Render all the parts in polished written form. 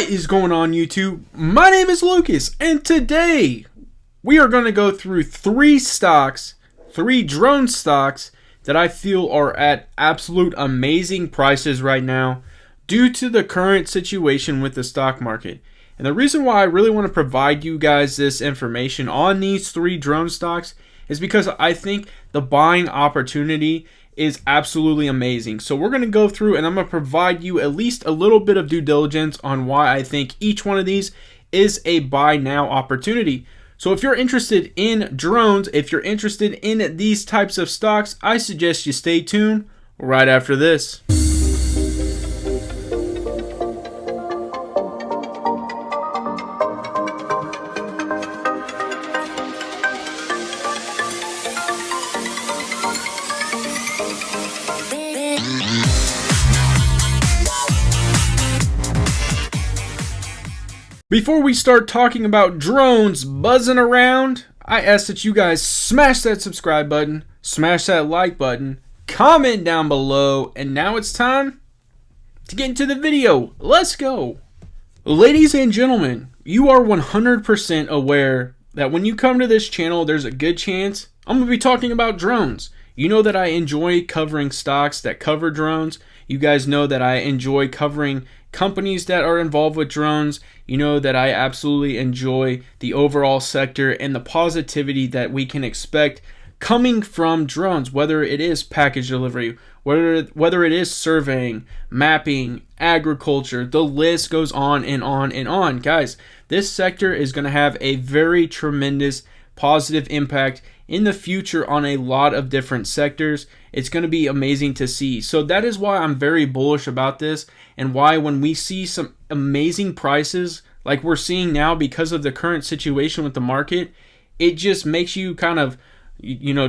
What is going on, YouTube? My name is Lucas, and today we are going to go through three drone stocks that I feel are at absolute amazing prices right now due to the current situation with the stock market. And the reason why I really want to provide you guys this information on these three drone stocks is because I think the buying opportunity is absolutely amazing. So we're going to go through and I'm going to provide you at least a little bit of due diligence on why I think each one of these is a buy now opportunity. So if you're interested in drones, if you're interested in these types of stocks, I suggest you stay tuned right after this. Before we start talking about drones buzzing around, I ask that you guys smash that subscribe button, smash that like button, comment down below, and now it's time to get into the video. Let's go. Ladies and gentlemen, you are 100% aware that when you come to this channel, there's a good chance I'm going to be talking about drones. You know that I enjoy covering stocks that cover drones. You guys know that I enjoy covering companies that are involved with drones. You know that I absolutely enjoy the overall sector and the positivity that we can expect coming from drones, whether it is package delivery, whether it is surveying, mapping, agriculture, the list goes on and on and on. Guys, this sector is going to have a very tremendous positive impact in the future on a lot of different sectors. It's going to be amazing to see. So that is why I'm very bullish about this, and why when we see some amazing prices like we're seeing now because of the current situation with the market, it just makes you kind of,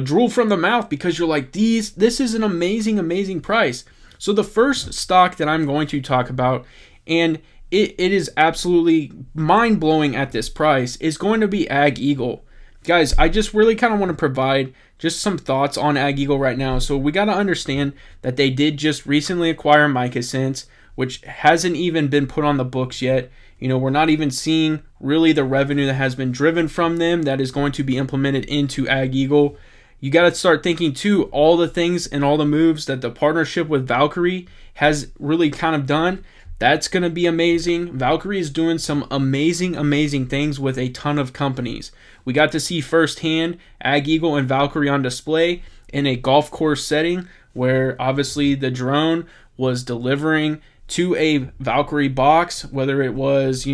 drool from the mouth, because you're like, this is an amazing price. So the first stock that I'm going to talk about, and it is absolutely mind-blowing at this price, is going to be AgEagle. Guys, I just really kind of want to provide just some thoughts on AgEagle right now. So we got to understand that they did just recently acquire MicaSense, which hasn't even been put on the books yet. We're not even seeing really the revenue that has been driven from them that is going to be implemented into AgEagle. You got to start thinking too, all the things and all the moves that the partnership with Valkyrie has really kind of done. That's going to be amazing. Valkyrie is doing some amazing things with a ton of companies. We got to see firsthand AgEagle and Valkyrie on display in a golf course setting, where obviously the drone was delivering to a Valkyrie box, whether it was,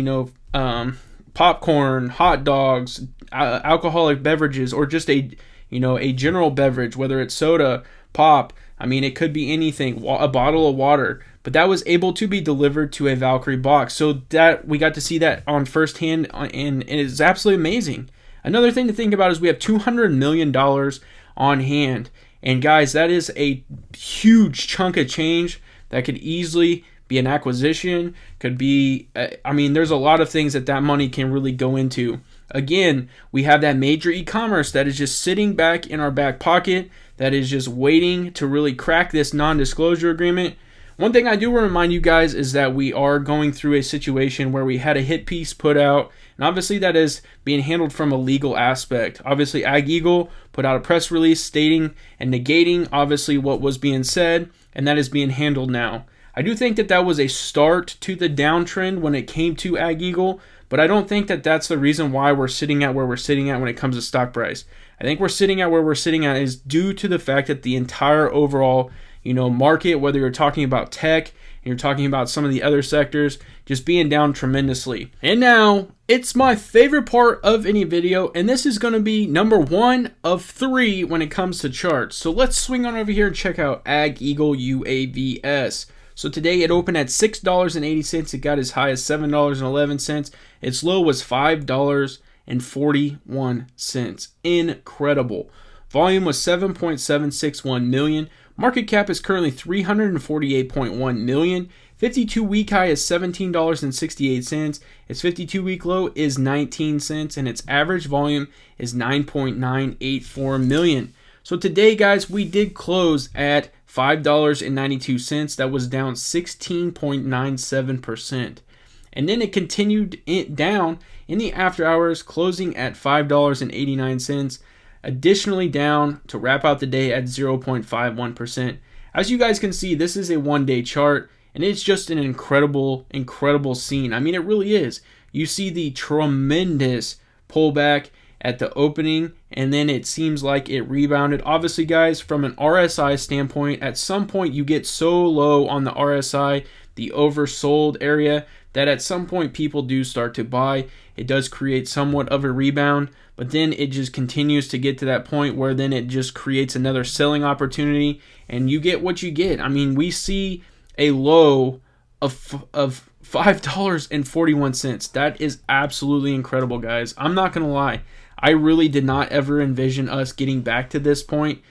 popcorn, hot dogs, alcoholic beverages, or just a general beverage, whether it's soda, pop. I mean, it could be anything, a bottle of water, but that was able to be delivered to a Valkyrie box. So that we got to see that on firsthand, and it is absolutely amazing. Another thing to think about is we have $200 million on hand. And guys, that is a huge chunk of change that could easily be an acquisition, could be, there's a lot of things that money can really go into. Again, we have that major e-commerce that is just sitting back in our back pocket, that is just waiting to really crack this non-disclosure agreement. One thing I do want to remind you guys is that we are going through a situation where we had a hit piece put out, and obviously that is being handled from a legal aspect. Obviously, AgEagle put out a press release stating and negating obviously what was being said, and that is being handled now. I do think that was a start to the downtrend when it came to AgEagle, but I don't think that that's the reason why we're sitting at where we're sitting at when it comes to stock price. I think we're sitting at where we're sitting at is due to the fact that the entire overall market, whether you're talking about tech and you're talking about some of the other sectors, just being down tremendously. And now it's my favorite part of any video, and this is going to be number 1 of 3 when it comes to charts. So let's swing on over here and check out AgEagle UAVS. So today it opened at $6.80. It got as high as $7.11. Its low was $5.41. Incredible. Volume was 7.761 million. Market cap is currently $348.1 million. 52-week high is $17.68. Its 52-week low is 19 cents, and its average volume is 9.984 million. So today, guys, we did close at $5.92. That was down 16.97%. and then it continued down in the after hours, closing at $5.89. Additionally down to wrap out the day at 0.51%. As you guys can see, this is a one-day chart, and it's just an incredible scene. I mean, it really is. You see the tremendous pullback at the opening, and then it seems like it rebounded. Obviously, guys, from an RSI standpoint, at some point you get so low on the RSI, the oversold area, that at some point people do start to buy. It does create somewhat of a rebound, but then it just continues to get to that point where then it just creates another selling opportunity, and you get what you get. I mean, we see a low of $5.41. That is absolutely incredible, guys. I'm not going to lie. I really did not ever envision us getting back to this point.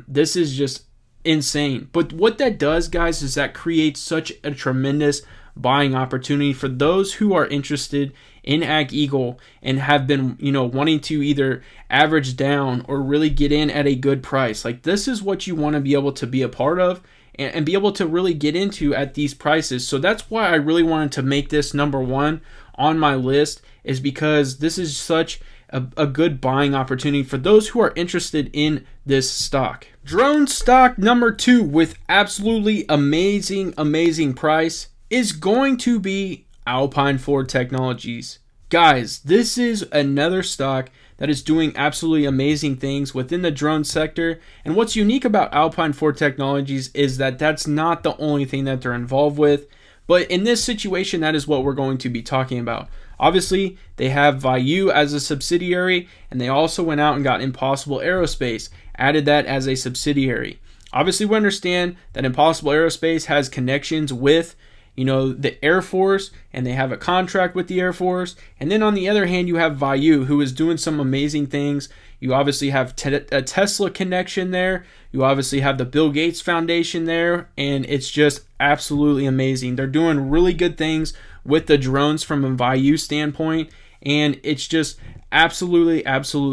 This is just insane. But what that does, guys, is that creates such a tremendous buying opportunity for those who are interested in AgEagle and have been, wanting to either average down or really get in at a good price. Like, this is what you want to be able to be a part of and be able to really get into at these prices. So that's why I really wanted to make this number one on my list, is because this is such a good buying opportunity for those who are interested in this stock. Drone stock number two with absolutely amazing price is going to be Alpine Ford Technologies. Guys, this is another stock that is doing absolutely amazing things within the drone sector. And what's unique about Alpine Ford Technologies is that that's not the only thing that they're involved with. But in this situation, that is what we're going to be talking about. Obviously, they have Vayu as a subsidiary, and they also went out and got Impossible Aerospace, added that as a subsidiary. Obviously, we understand that Impossible Aerospace has connections with the Air Force, and they have a contract with the Air Force. And then on the other hand, you have Vayu, who is doing some amazing things. You obviously have a Tesla connection there. You obviously have the Bill Gates Foundation there, and it's just absolutely amazing. They're doing really good things with the drones from a Vayu standpoint, and it's just absolutely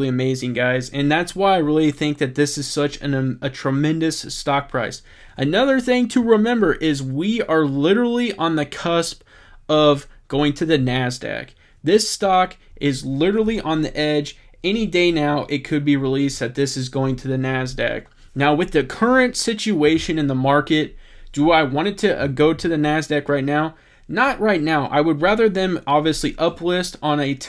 amazing, guys. And that's why I really think that this is such a tremendous stock price. Another thing to remember is we are literally on the cusp of going to the NASDAQ. This stock is literally on the edge. Any day now, it could be released that this is going to the NASDAQ. Now, with the current situation in the market, do I want it to go to the NASDAQ right now? Not right now. I would rather them obviously uplist on a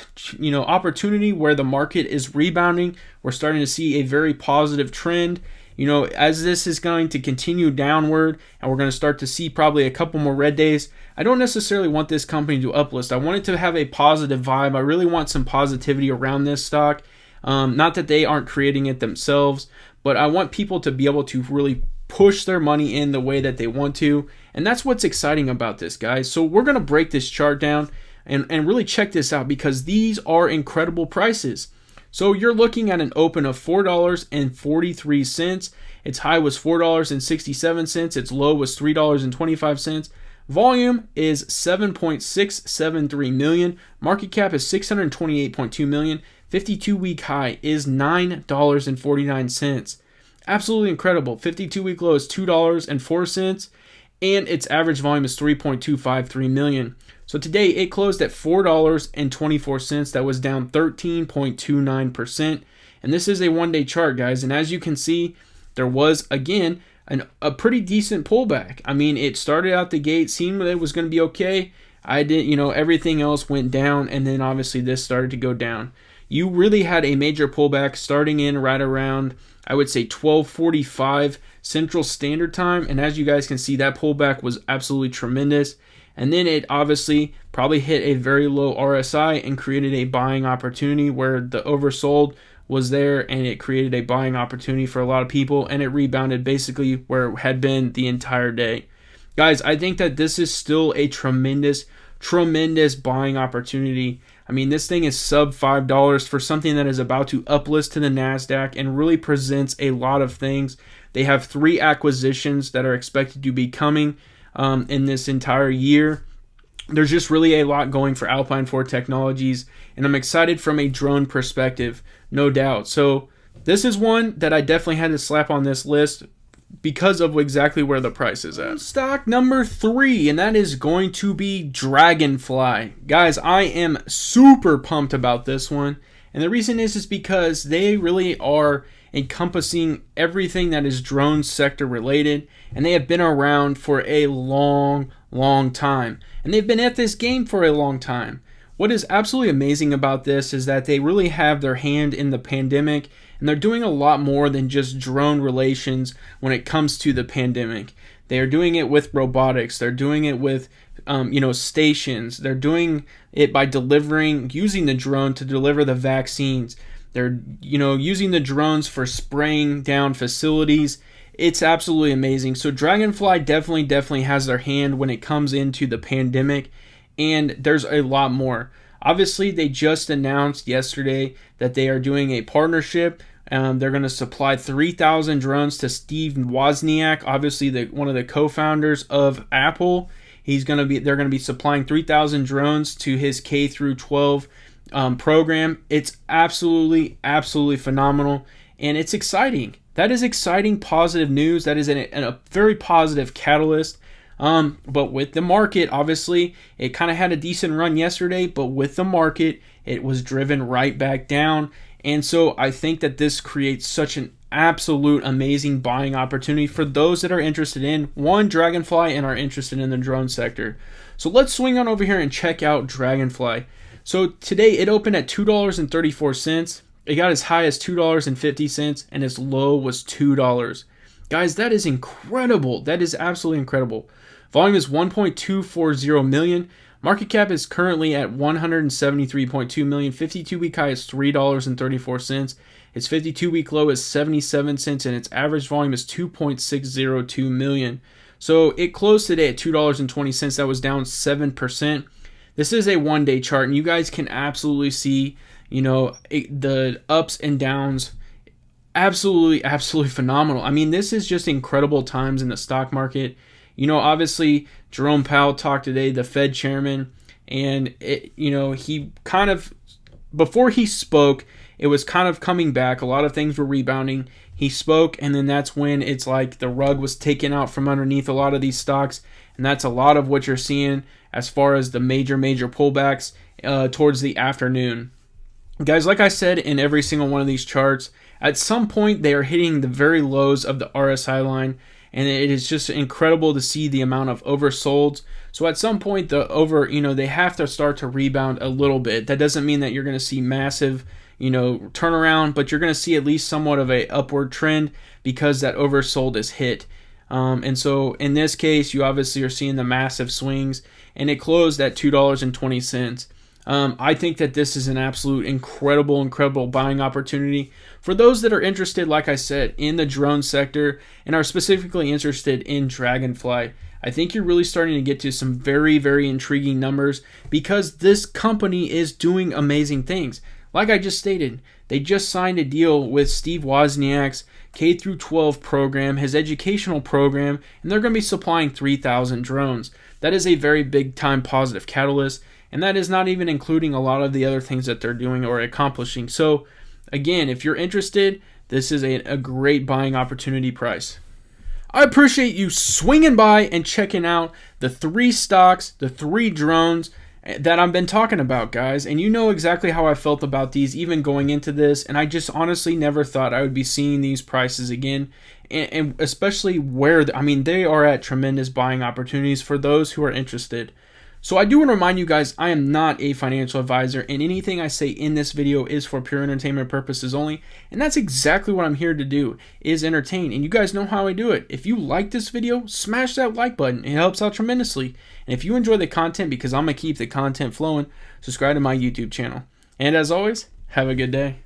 opportunity where the market is rebounding. We're starting to see a very positive trend. As this is going to continue downward and we're going to start to see probably a couple more red days, I don't necessarily want this company to uplist. I want it to have a positive vibe. I really want some positivity around this stock. Not that they aren't creating it themselves, but I want people to be able to really push their money in the way that they want to. And that's what's exciting about this, guys. So we're going to break this chart down and really check this out, because these are incredible prices. So you're looking at an open of $4.43. Its high was $4.67. Its low was $3.25. Volume is 7.673 million. Market cap is 628.2 million. 52-week high is $9.49. Absolutely incredible. 52-week low is $2.04. And its average volume is 3.253 million. So today it closed at $4.24. That was down 13.29%. And this is a one-day chart, guys. And as you can see, there was, again, a pretty decent pullback. I mean, it started out the gate, seemed that it was going to be okay. Everything else went down, and then obviously this started to go down. You really had a major pullback starting in right around, I would say, 12:45 Central Standard Time. And as you guys can see, that pullback was absolutely tremendous. And then it obviously probably hit a very low RSI and created a buying opportunity where the oversold was there, and it created a buying opportunity for a lot of people, and it rebounded basically where it had been the entire day. Guys, I think that this is still a tremendous buying opportunity. I mean, this thing is sub $5 for something that is about to uplist to the NASDAQ and really presents a lot of things. They have 3 acquisitions that are expected to be coming in this entire year. There's just really a lot going for Alpine Ford Technologies, and I'm excited from a drone perspective, no doubt. So this is one that I definitely had to slap on this list because of exactly where the price is at. Stock number 3, and that is going to be Dragonfly. Guys, I am super pumped about this one. And the reason is because they really are encompassing everything that is drone sector related. And they have been around for a long time. And they've been at this game for a long time. What is absolutely amazing about this is that they really have their hand in the pandemic, and they're doing a lot more than just drone relations when it comes to the pandemic. They are doing it with robotics. They're doing it with stations. They're doing it by using the drone to deliver the vaccines. They're using the drones for spraying down facilities. It's absolutely amazing. So Dragonfly definitely has their hand when it comes into the pandemic. And there's a lot more. Obviously, they just announced yesterday that they are doing a partnership. They're going to supply 3,000 drones to Steve Wozniak, obviously one of the co-founders of Apple. They're going to be supplying 3,000 drones to his K through 12 program. It's absolutely phenomenal, and it's exciting. That is exciting, positive news. That is a very positive catalyst. But with the market, obviously, it kind of had a decent run yesterday, but with the market, it was driven right back down. And so I think that this creates such an absolute amazing buying opportunity for those that are interested in Dragonfly and are interested in the drone sector. So let's swing on over here and check out Dragonfly. So today it opened at $2.34. It got as high as $2.50, and its low was $2. Guys, that is incredible. That is absolutely incredible. Volume is 1.240 million. Market cap is currently at 173.2 million. 52-week high is $3.34. Its 52-week low is 77 cents, and its average volume is 2.602 million. So it closed today at $2.20. That was down 7%. This is a one-day chart, and you guys can absolutely see, the ups and downs. Absolutely phenomenal. I mean, this is just incredible times in the stock market. Obviously, Jerome Powell talked today, the Fed chairman, and he kind of, before he spoke, it was kind of coming back. A lot of things were rebounding. He spoke, and then that's when it's like the rug was taken out from underneath a lot of these stocks, and that's a lot of what you're seeing as far as the major pullbacks towards the afternoon. Guys, like I said in every single one of these charts, at some point they are hitting the very lows of the RSI line, and it is just incredible to see the amount of oversolds. So at some point they have to start to rebound a little bit. That doesn't mean that you're going to see massive turnaround, but you're going to see at least somewhat of a upward trend because that oversold is hit. And so in this case, you obviously are seeing the massive swings, and it closed at $2.20. I think that this is an absolute incredible buying opportunity for those that are interested, like I said, in the drone sector and are specifically interested in Dragonfly. I think you're really starting to get to some very intriguing numbers because this company is doing amazing things. Like I just stated, they just signed a deal with Steve Wozniak's K through 12 program, his educational program, and they're going to be supplying 3,000 drones. That is a very big time positive catalyst. And that is not even including a lot of the other things that they're doing or accomplishing. So, again, if you're interested, this is a great buying opportunity price. I appreciate you swinging by and checking out the 3 stocks, the 3 drones that I've been talking about, guys. And you know exactly how I felt about these even going into this. And I just honestly never thought I would be seeing these prices again. And especially they are at tremendous buying opportunities for those who are interested. So I do want to remind you guys, I am not a financial advisor, and anything I say in this video is for pure entertainment purposes only, and that's exactly what I'm here to do, is entertain, and you guys know how I do it. If you like this video, smash that like button. It helps out tremendously. And if you enjoy the content, because I'm going to keep the content flowing, subscribe to my YouTube channel. And as always, have a good day.